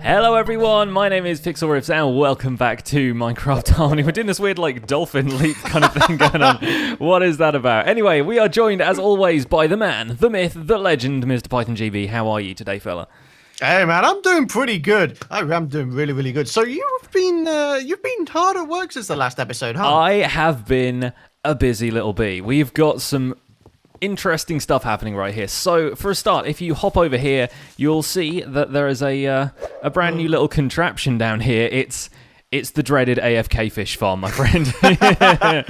Hello everyone, my name is Pixlriffs and welcome back to Minecraft Harmony. We're doing this weird dolphin leap kind of thing going on. What is that about? Anyway, we are joined as always by the man, the myth, the legend, Mr. Python GB. How are you today, fella? Hey man, I'm doing pretty good. I'm doing really good. So you've been hard at work since the last episode, huh? I have been a busy little bee. We've got some interesting stuff happening right here. So, for a start, if you hop over here, you'll see that there is a brand new little contraption down here. It's the dreaded AFK fish farm, my friend. The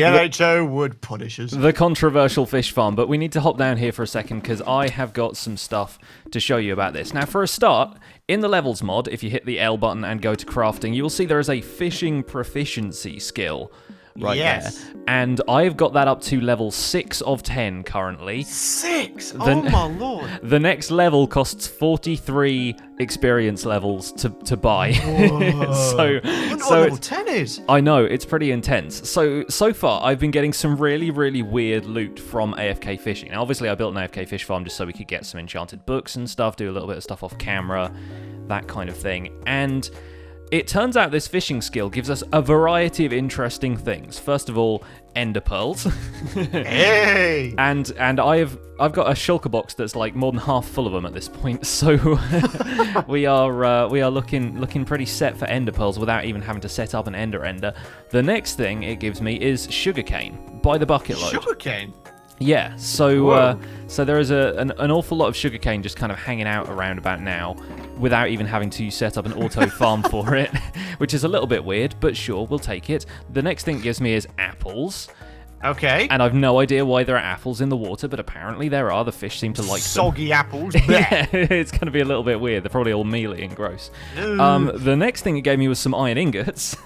LHO would punish us. The controversial fish farm. But we need to hop down here for a second because I have got some stuff to show you about this. Now, for a start, in the levels mod, if you hit the L button and go to crafting, you will see there is a fishing proficiency skill. Right there. And I've got that up to level 6 of 10 currently. 6? Oh my lord. The next level costs 43 experience levels to buy. so level 10 is. I know, it's pretty intense. So far I've been getting some really weird loot from AFK fishing. Now, obviously I built an AFK fish farm just so we could get some enchanted books and stuff, do a little bit of stuff off camera, that kind of thing. And it turns out this fishing skill gives us a variety of interesting things. First of all, ender pearls. Hey! And I've got a shulker box that's like more than half full of them at this point. So we are looking pretty set for ender pearls without even having to set up an ender. The next thing it gives me is sugarcane by the bucket load. Sugarcane? Yeah, so there is an awful lot of sugarcane just kind of hanging out around about now without even having to set up an auto farm for it, which is a little bit weird, but sure, we'll take it. The next thing it gives me is apples. Okay. And I've no idea why there are apples in the water, but apparently there are. The fish seem to like soggy them. Apples. Yeah, it's going to be a little bit weird. They're probably all mealy and gross. The next thing it gave me was some iron ingots.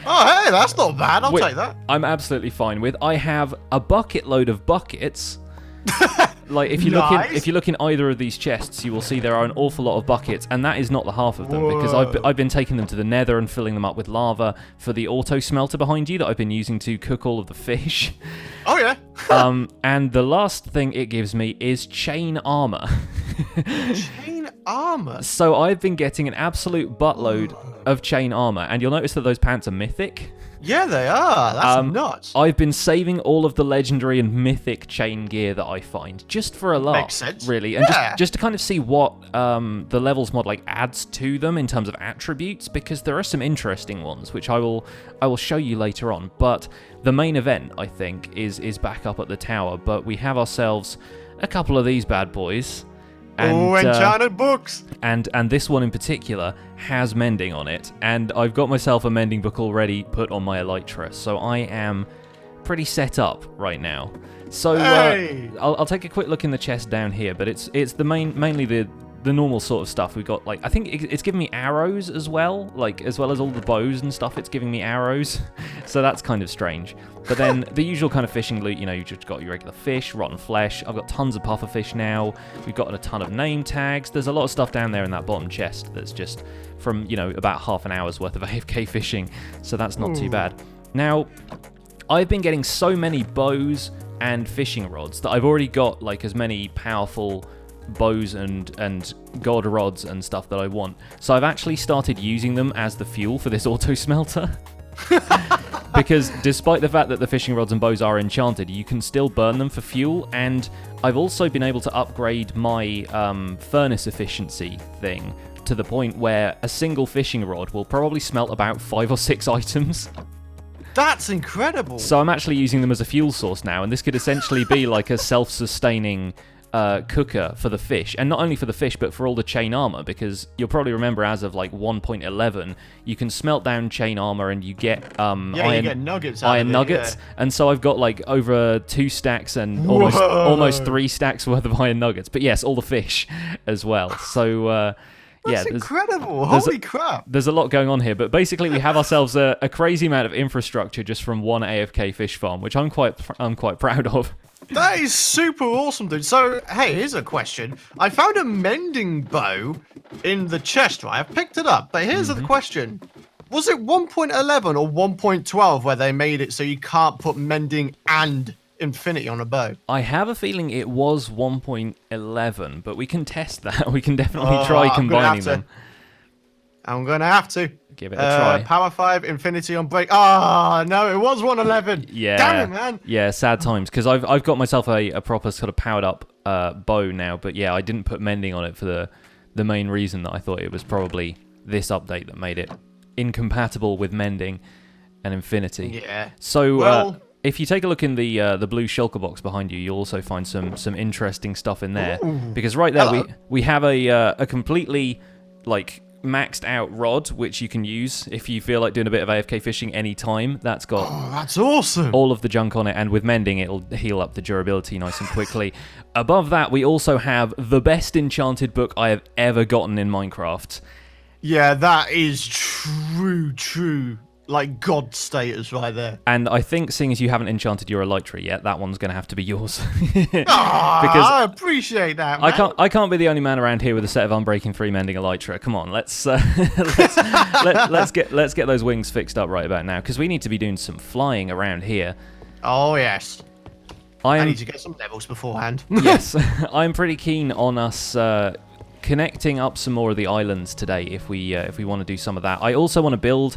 Oh, hey, that's not bad. I'll take that. I'm absolutely fine with. I have a bucket load of buckets. Like if you look in either of these chests, you will see there are an awful lot of buckets, and that is not the half of them because I've been taking them to the Nether and filling them up with lava for the auto smelter behind you that I've been using to cook all of the fish. Oh yeah. And the last thing it gives me is chain armor. Chain armor. So I've been getting an absolute buttload of chain armor, and you'll notice that those pants are mythic. Yeah, they are. That's nuts. I've been saving all of the legendary and mythic chain gear that I find just for a laugh. Makes sense. Really, and just to kind of see what the levels mod adds to them in terms of attributes, because there are some interesting ones which I will show you later on. But the main event, I think, is back up at the tower. But we have ourselves a couple of these bad boys. And, enchanted books! And this one in particular has mending on it, and I've got myself a mending book already put on my elytra, so I am pretty set up right now. So hey! I'll take a quick look in the chest down here, but it's mainly the normal sort of stuff. We've got I think it's giving me arrows as well, as well as all the bows and stuff. It's giving me arrows, so that's kind of strange. But then the usual kind of fishing loot, you've just got your regular fish, rotten flesh. I've got tons of puffer fish now. We've got a ton of name tags. There's a lot of stuff down there in that bottom chest that's just from about half an hour's worth of AFK fishing, so that's not too bad. Now, I've been getting so many bows and fishing rods that I've already got as many powerful bows and god rods and stuff that I want. So I've actually started using them as the fuel for this auto smelter. Because despite the fact that the fishing rods and bows are enchanted, you can still burn them for fuel, and I've also been able to upgrade my furnace efficiency thing to the point where a single fishing rod will probably smelt about 5 or 6 items. That's incredible. So I'm actually using them as a fuel source now, and this could essentially be like a self-sustaining cooker for the fish, and not only for the fish but for all the chain armor, because you'll probably remember as of 1.11 you can smelt down chain armor and you get you get nuggets out iron nuggets, and so I've got over 2 stacks and almost 3 stacks worth of iron nuggets, but yes, all the fish as well. So that's incredible. Holy crap. There's a lot going on here, but basically we have ourselves a crazy amount of infrastructure just from one AFK fish farm, which I'm quite proud of. That is super awesome, dude. So, hey, here's a question. I found a mending bow in the chest, right? I've picked it up, but here's the question. Was it 1.11 or 1.12 where they made it so you can't put mending and infinity on a bow? I have a feeling it was 1.11, but we can test that. We can definitely try combining them. I'm going to have to. Give it a try. Power 5, Infinity on break. Ah, no, it was 111. Yeah. Damn it, man. Yeah, sad times. Because I've got myself a proper sort of powered up bow now. But yeah, I didn't put mending on it for the main reason that I thought it was probably this update that made it incompatible with mending and Infinity. Yeah. So Well, if you take a look in the blue shulker box behind you, you'll also find some interesting stuff in there. Ooh. Because right there Hello. we have a completely like maxed out rod which you can use if you feel like doing a bit of AFK fishing anytime. That's got that's awesome. all of the junk on it, and with mending it'll heal up the durability nice and quickly. Above that we also have the best enchanted book I have ever gotten in Minecraft. Yeah, that is true. Like God status right there. And I think, seeing as you haven't enchanted your Elytra yet, that one's going to have to be yours. Because I appreciate that, man. I can't be the only man around here with a set of Unbreaking 3 mending Elytra. Come on, let's let's get those wings fixed up right about now, because we need to be doing some flying around here. Oh, yes. I need to get some levels beforehand. Yes, I'm pretty keen on us connecting up some more of the islands today if we want to do some of that. I also want to build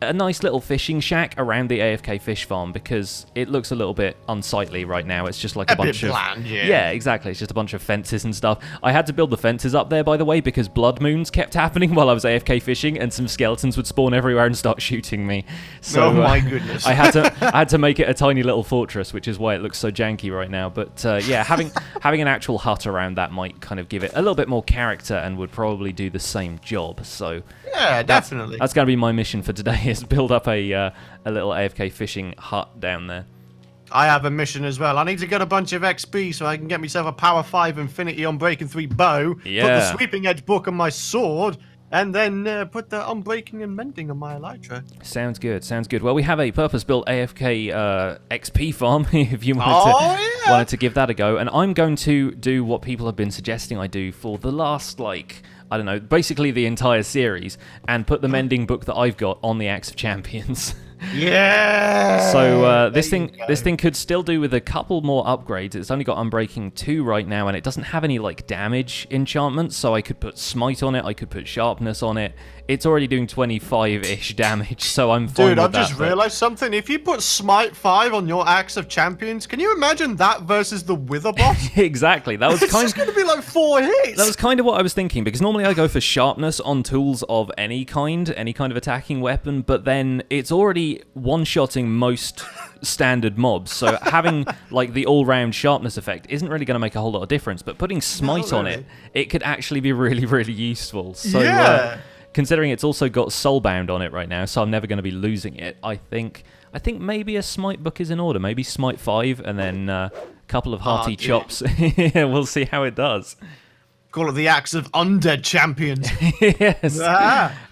a nice little fishing shack around the AFK fish farm, because it looks a little bit unsightly right now. It's just like a bunch bit of bland, yeah. Yeah, exactly. It's just a bunch of fences and stuff. I had to build the fences up there, by the way, because blood moons kept happening while I was AFK fishing, and some skeletons would spawn everywhere and start shooting me. So, oh my goodness. I had to make it a tiny little fortress, which is why it looks so janky right now. But yeah, having an actual hut around that might kind of give it a little bit more character and would probably do the same job. So yeah, definitely. that's going to be my mission for today, is build up a little AFK fishing hut down there. I have a mission as well. I need to get a bunch of XP so I can get myself a Power 5 Infinity Unbreaking 3 bow, put the Sweeping Edge book on my sword, and then put the Unbreaking and Mending on my Elytra. Sounds good. Well, we have a purpose-built AFK XP farm, if you wanted to give that a go. And I'm going to do what people have been suggesting I do for the last, I don't know, basically the entire series, and put the mending book that I've got on the Axe of Champions. Yeah. So this thing could still do with a couple more upgrades. It's only got Unbreaking 2 right now, and it doesn't have any damage enchantments. So I could put Smite on it. I could put Sharpness on it. It's already doing 25-ish damage, so I'm fine with that. Dude, I've just realized something. If you put Smite 5 on your Axe of Champions, can you imagine that versus the Wither boss? Exactly. That was it's just going to be like 4 hits. That was kind of what I was thinking, because normally I go for Sharpness on tools of any kind of attacking weapon, but then it's already one-shotting most standard mobs, so having the all-round Sharpness effect isn't really going to make a whole lot of difference, but putting Smite on it could actually be really, really useful. So yeah. Considering it's also got Soulbound on it right now, so I'm never going to be losing it, I think maybe a Smite book is in order. Maybe Smite 5 and then a couple of hearty chops. We'll see how it does. Call it the Axe of Undead Champions. Yes,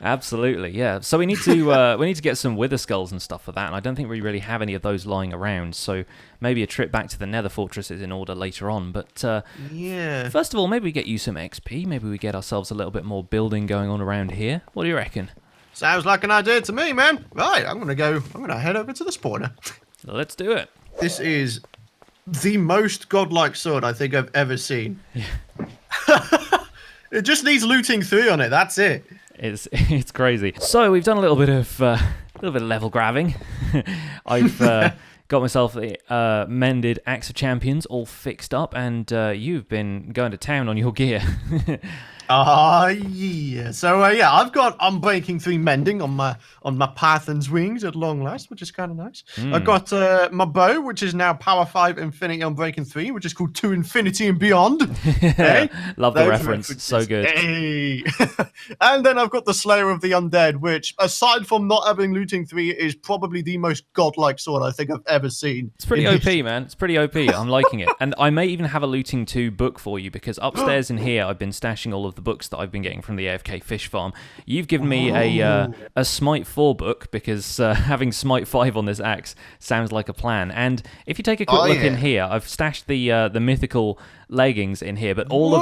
absolutely, yeah. So we need to get some Wither Skulls and stuff for that, and I don't think we really have any of those lying around. So maybe a trip back to the Nether Fortress is in order later on. But yeah. First of all, maybe we get you some XP. Maybe we get ourselves a little bit more building going on around here. What do you reckon? Sounds like an idea to me, man. Right, I'm gonna head over to the spawner. Let's do it. This is the most godlike sword I think I've ever seen. Yeah. It just needs looting 3 on it. That's it. It's crazy. So we've done a little bit of level grabbing. I've got myself a mended Axe of Champions all fixed up, and you've been going to town on your gear. Yeah. So yeah, I've got Unbreaking 3 mending on my Python's wings at long last, which is kind of nice. I've got my bow, which is now Power 5 Infinity Unbreaking 3, which is called To Infinity and Beyond. Hey? Love the reference. So good. Hey. And then I've got the Slayer of the Undead, which, aside from not having looting 3, is probably the most godlike sword I think I've ever seen. It's pretty OP, man. It's pretty OP. I'm liking it. And I may even have a looting 2 book for you, because upstairs in here I've been stashing all of the books that I've been getting from the AFK fish farm. You've given me a Smite 4 book, because having Smite 5 on this axe sounds like a plan. And if you take a quick look in here, I've stashed the mythical leggings in here, but all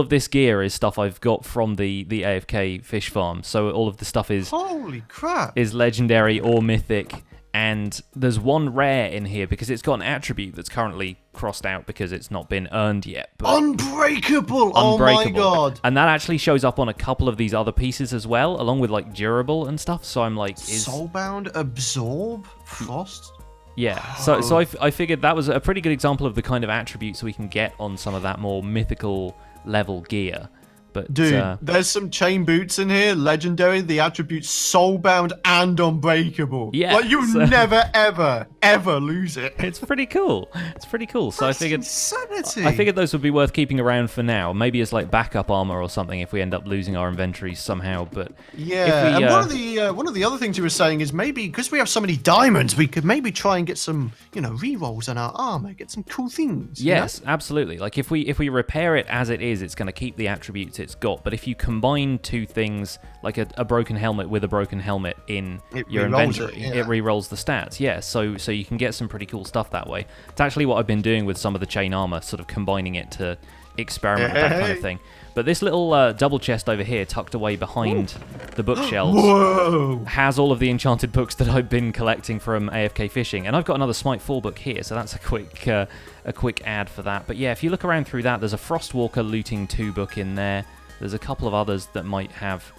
of this gear is stuff I've got from the AFK fish farm. So all of the stuff is holy crap, is legendary or mythic And there's one rare in here because it's got an attribute that's currently crossed out because it's not been earned yet. But Unbreakable! Oh my god! And that actually shows up on a couple of these other pieces as well, along with like durable and stuff. So I'm like, Soulbound, Absorb, Frost? Yeah, so I figured that was a pretty good example of the kind of attributes we can get on some of that more mythical level gear. But dude, there's some chain boots in here, legendary. The attributes Soulbound and Unbreakable. Yeah, like you never ever lose it. It's pretty cool. It's pretty cool. So That's I figured insanity. I figured those would be worth keeping around for now. Maybe as like backup armor or something if we end up losing our inventories somehow. But yeah, and one of the other things you were saying is maybe because we have so many diamonds, we could maybe try and get some rerolls on our armor, get some cool things. Yes, absolutely. Like if we repair it as it is, it's going to keep the attributes it's got. But if you combine two things, like a broken helmet with a broken helmet in your inventory, it re-rolls the stats. Yeah, so you can get some pretty cool stuff that way. It's actually what I've been doing with some of the chain armor, sort of combining it to experiment with that kind of thing. But this little double chest over here, tucked away behind the bookshelves, has all of the enchanted books that I've been collecting from AFK fishing, and I've got another Smite 4 book here, so that's a quick ad for that. But yeah, if you look around through that, there's a Frostwalker Looting 2 book in there. There's a couple of others that might have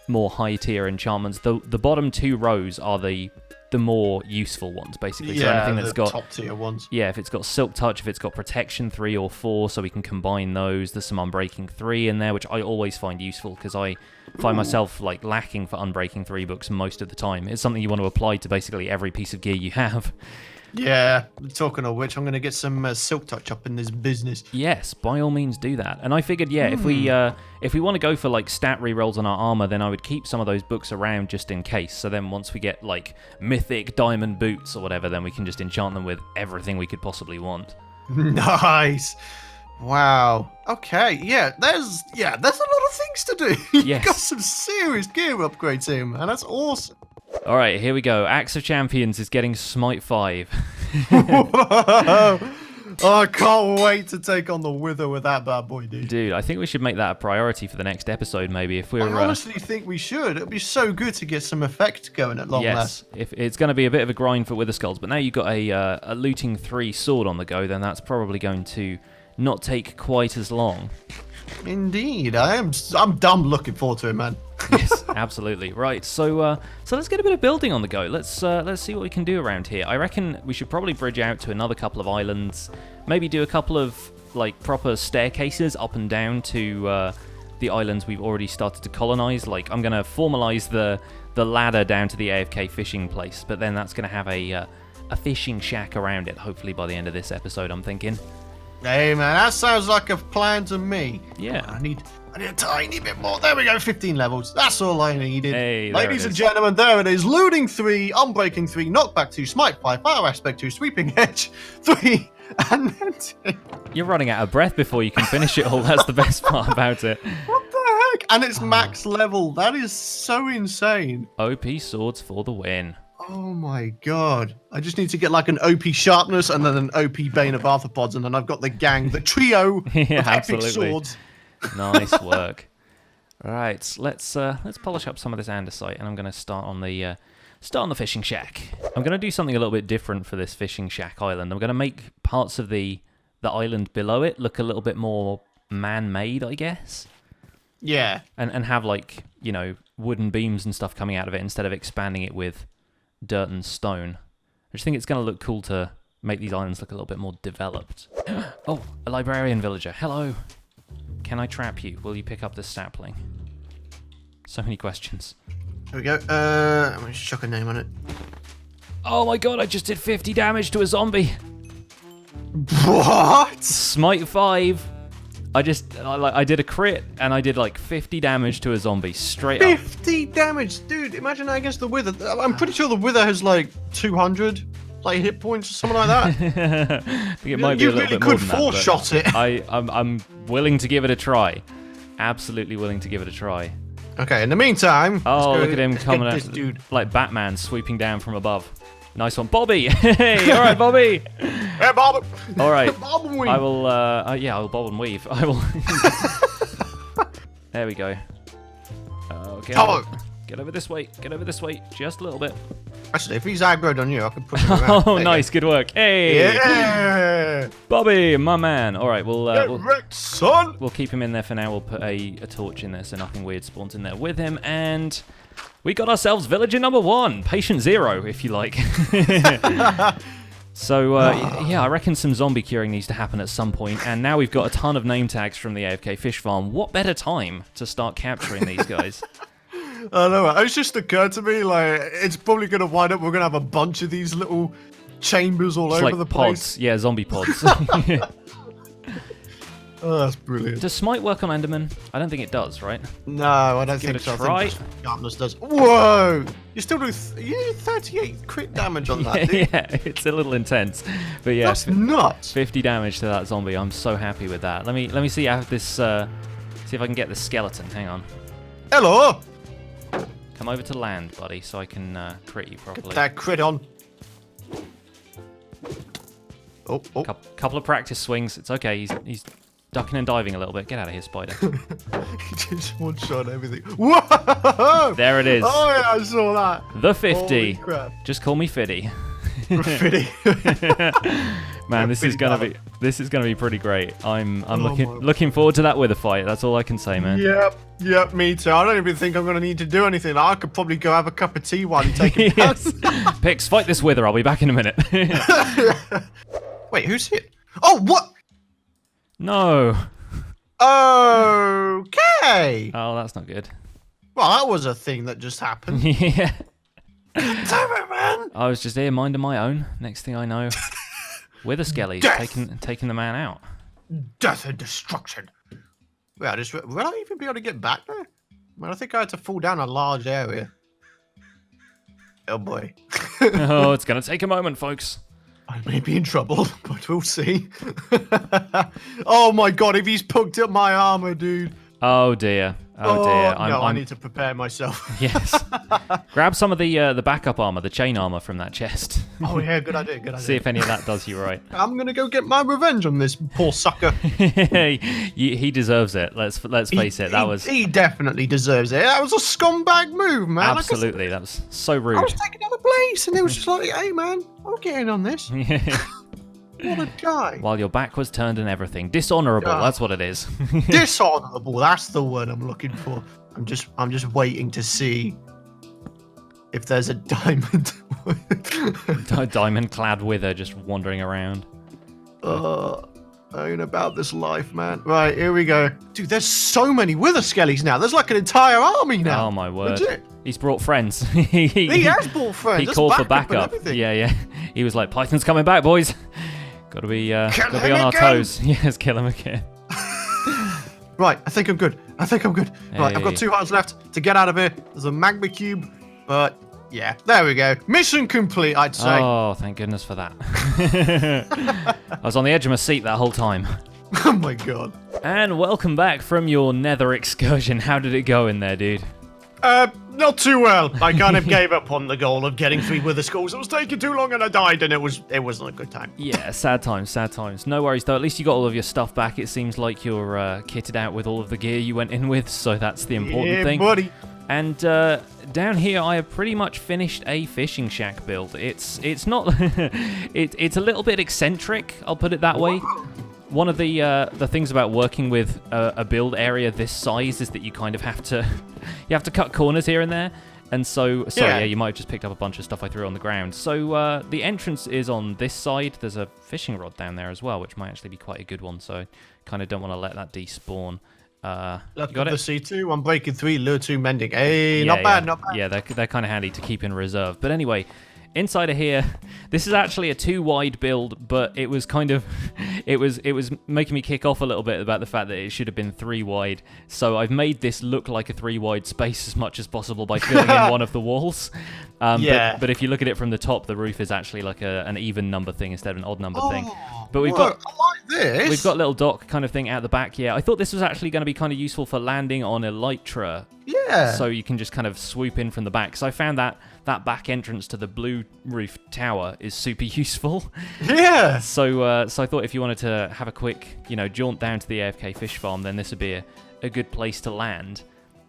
more high tier enchantments. The bottom two rows are the more useful ones, basically. So anything that's got top tier ones. Yeah, if it's got Silk Touch, if it's got Protection 3 or 4, so we can combine those. There's some Unbreaking 3 in there, which I always find useful because I find myself like lacking for Unbreaking 3 books most of the time. It's something you want to apply to basically every piece of gear you have. Yeah, talking of which, I'm going to get some Silk Touch up in this business. Yes, by all means do that. And I figured, yeah, if we want to go for like stat rerolls on our armor, then I would keep some of those books around just in case. So then once we get like mythic diamond boots or whatever, then we can just enchant them with everything we could possibly want. Nice. Wow. Okay. Yeah. There's a lot of things to do. Yes. You've got some serious gear upgrades here, man. That's awesome. All right, here we go. Axe of Champions is getting Smite 5. Whoa. Oh, I can't wait to take on the Wither with that bad boy, dude. Dude, I think we should make that a priority for the next episode, maybe. If we're, I honestly think we should. It'd be so good to get some effect going at long last. Yes, if it's going to be a bit of a grind for Wither Skulls, but now you've got a Looting 3 sword on the go, then that's probably going to not take quite as long. Indeed, I'm dumb looking forward to it, man. Yes, absolutely. Right, so let's get a bit of building on the go. Let's see what we can do around here. I reckon we should probably bridge out to another couple of islands, maybe do a couple of like proper staircases up and down to the islands we've already started to colonize. Like I'm gonna formalize the ladder down to the AFK fishing place, but then that's gonna have a fishing shack around it. Hopefully by the end of this episode, I'm thinking. Hey man, that sounds like a plan to me. Yeah. I need a tiny bit more. There we go, 15 levels. That's all I needed. Hey, ladies and gentlemen, there it is. Looting 3, Unbreaking 3, Knockback 2, Smite 5, Fire Aspect 2, Sweeping Edge 3, and then 2. You're running out of breath before you can finish it all. That's the best part about it. What the heck? And it's max level. That is so insane. OP swords for the win. Oh my god. I just need to get like an OP Sharpness and then an OP Bane of Arthropods, and then I've got the gang, the trio of epic swords. Nice work. All right, let's polish up some of this andesite, and I'm going to start on the fishing shack. I'm going to do something a little bit different for this fishing shack island. I'm going to make parts of the island below it look a little bit more man-made, I guess. Yeah. And have like, wooden beams and stuff coming out of it instead of expanding it with dirt and stone. I just think it's going to look cool to make these islands look a little bit more developed. Oh, a librarian villager. Hello. Can I trap you? Will you pick up this sapling? So many questions. Here we go. I'm going to chuck a name on it. Oh my god, I just did 50 damage to a zombie. What? Smite 5. I did a crit and I did like 50 damage to a zombie straight up. 50 damage? Dude, imagine that against the Wither. I'm pretty sure the Wither has like 200 like hit points or something like that. I think it might be a little bit more than that. You really could four-shot it. I'm willing to give it a try. Absolutely willing to give it a try. Okay, in the meantime... Oh, look at him coming out. Dude. Like Batman sweeping down from above. Nice one. Bobby! Hey, all right, Bobby! Hey, Bob! All right. Bob and weave. I will, yeah, I will bob and weave. I will... There we go. Get over this way. Get over this way. Just a little bit. Actually, if he's aggroed on you, I can push him around. Oh, nice. Good work. Hey. Yeah. Bobby, my man. All right, Get wrecked, son. we'll keep him in there for now. We'll put a torch in there so nothing weird spawns in there with him. And we got ourselves villager number 1. Patient 0, if you like. So, yeah, I reckon some zombie curing needs to happen at some point. And now we've got a ton of name tags from the AFK fish farm. What better time to start capturing these guys? I know. It's just occurred to me, like, it's probably going to wind up, we're going to have a bunch of these little chambers all It's over like the pods. place. Yeah, zombie pods. Oh, that's brilliant. Does Smite work on Enderman? I don't think it does, right? No, I don't give think it a so. try. I think just Sharpness does. Whoa! You still do you do 38 crit damage on that, dude. Yeah, it's a little intense. But yeah, That's nuts. 50 damage to that zombie. I'm so happy with that. Let me see how this see if I can get the skeleton. Hang on. Hello! Come over to land, buddy, so I can crit you Get properly. that crit on. Oh. Couple of practice swings. It's okay. He's ducking and diving a little bit. Get out of here, spider. He just one-shot everything. Whoa! There it is. Oh, yeah, I saw that. The 50. Holy crap. Just call me Fiddy. Graffiti. Man, this is gonna be pretty great. I'm looking forward to that wither fight. That's all I can say, man. Yep, me too. I don't even think I'm gonna need to do anything. I could probably go have a cup of tea while you take it down. Yes. Pix, fight this wither. I'll be back in a minute. Wait, who's here? Oh, what? No. Okay. Oh, that's not good. Well, that was a thing that just happened. Yeah. Damn it, man. I was just here minding my own. Next thing I know, wither skellies taking the man out. Death and destruction. Will I even be able to get back there? Man, I think I had to fall down a large area. Oh boy. Oh, it's gonna take a moment, folks. I may be in trouble, but we'll see. Oh my god, if he's poked up my armor, dude. Oh dear. Oh dear. I need to prepare myself. Yes. Grab some of the backup armor, the chain armor from that chest. Oh yeah, good idea. See if any of that does you right. I'm gonna go get my revenge on this poor sucker. He deserves it. Let's face it. He definitely deserves it. That was a scumbag move, man. Absolutely. That was so rude. I was taking out a place, and it was just like, hey man, I'm getting on this. What a guy. While your back was turned and everything. Dishonorable, that's what it is. Dishonorable, that's the word I'm looking for. I'm just waiting to see if there's a diamond. Diamond-clad wither just wandering around. I ain't about this life, man. Right, here we go. Dude, there's so many wither skellies now. There's like an entire army now. Oh my word. Legit. He's brought friends. He has brought friends. He There's called for backup and backup. everything. Yeah. He was like, Python's coming back, boys. Gotta be on our toes. Yes, kill him again. Right, I think I'm good. Right, I've got 2 hearts left to get out of here. There's a magma cube, but yeah, there we go. Mission complete, I'd say. Oh, thank goodness for that. I was on the edge of my seat that whole time. Oh my god. And welcome back from your nether excursion. How did it go in there, dude? Not too well. I kind of gave up on the goal of getting 3 wither skulls. It was taking too long and I died, and it wasn't a good time. Yeah, sad times. No worries though, at least you got all of your stuff back. It seems like you're kitted out with all of the gear you went in with, so that's the important thing. Buddy. And down here, I have pretty much finished a fishing shack build. It's not, it's a little bit eccentric, I'll put it that way. One of the things about working with a build area this size is that you kind of have to cut corners here and there. And so, you might have just picked up a bunch of stuff I threw on the ground. So the entrance is on this side. There's a fishing rod down there as well, which might actually be quite a good one. So I kind of don't want to let that despawn. Look at the C2, I'm breaking 3, lure 2 mending. Hey, not bad. Yeah, they're kind of handy to keep in reserve. But anyway, inside of here, this is actually a 2 wide build, but it was kind of, it was making me kick off a little bit about the fact that it should have been 3 wide. So I've made this look like a 3 wide space as much as possible by filling in one of the walls. But if you look at it from the top, the roof is actually like an even number thing instead of an odd number thing. But we've got this. We've got a little dock kind of thing out the back. Yeah, I thought this was actually going to be kind of useful for landing on elytra. Yeah. So you can just kind of swoop in from the back. So I found that back entrance to the blue roof tower is super useful. Yeah. So I thought if you wanted to have a quick, jaunt down to the AFK fish farm, then this would be a good place to land.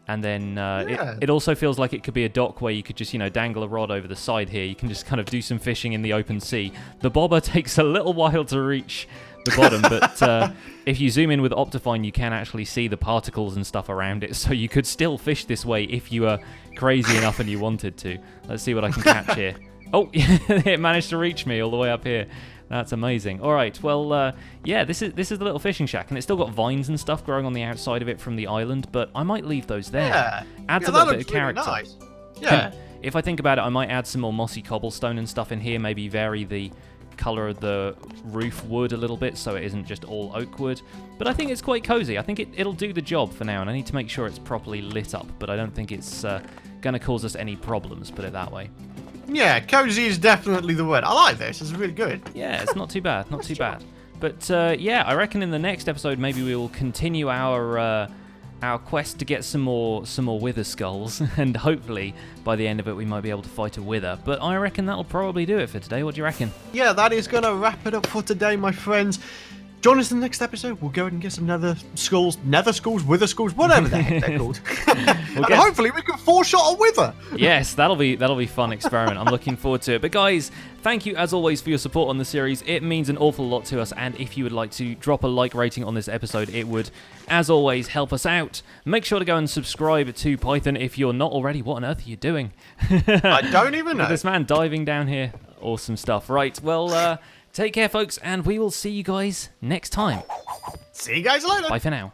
And then Yeah. it also feels like it could be a dock where you could just, dangle a rod over the side here. You can just kind of do some fishing in the open sea. The bobber takes a little while to reach the bottom, but if you zoom in with Optifine, you can actually see the particles and stuff around it. So you could still fish this way if you were crazy enough and you wanted to. Let's see what I can catch here. Oh, it managed to reach me all the way up here. That's amazing. All right, well, yeah, this is the little fishing shack, and it's still got vines and stuff growing on the outside of it from the island, but I might leave those there. Yeah. Adds Yeah, a that little bit of looks really character. nice. Yeah. If I think about it, I might add some more mossy cobblestone and stuff in here, maybe vary the color of the roof wood a little bit so it isn't just all oak wood. But I think it's quite cozy. I think it'll do the job for now, and I need to make sure it's properly lit up, but I don't think it's going to cause us any problems, put it that way. Yeah, cozy is definitely the word. I like this. It's really good. Yeah, it's not too bad, not too bad. But yeah, I reckon in the next episode maybe we will continue our quest to get some more wither skulls, and hopefully by the end of it we might be able to fight a wither. But I reckon that'll probably do it for today. What do you reckon? Yeah, that is going to wrap it up for today, my friends. Join us in the next episode. We'll go ahead and get some nether skulls, wither skulls, whatever the heck they're called. And hopefully we can four-shot a wither. Yes, that'll be a fun experiment. I'm looking forward to it. But guys, thank you as always for your support on the series. It means an awful lot to us, and if you would like to drop a like rating on this episode, it would, as always, help us out. Make sure to go and subscribe to Python if you're not already. What on earth are you doing? I don't even know. This man diving down here. Awesome stuff. Right, well, take care, folks, and we will see you guys next time. See you guys later. Bye for now.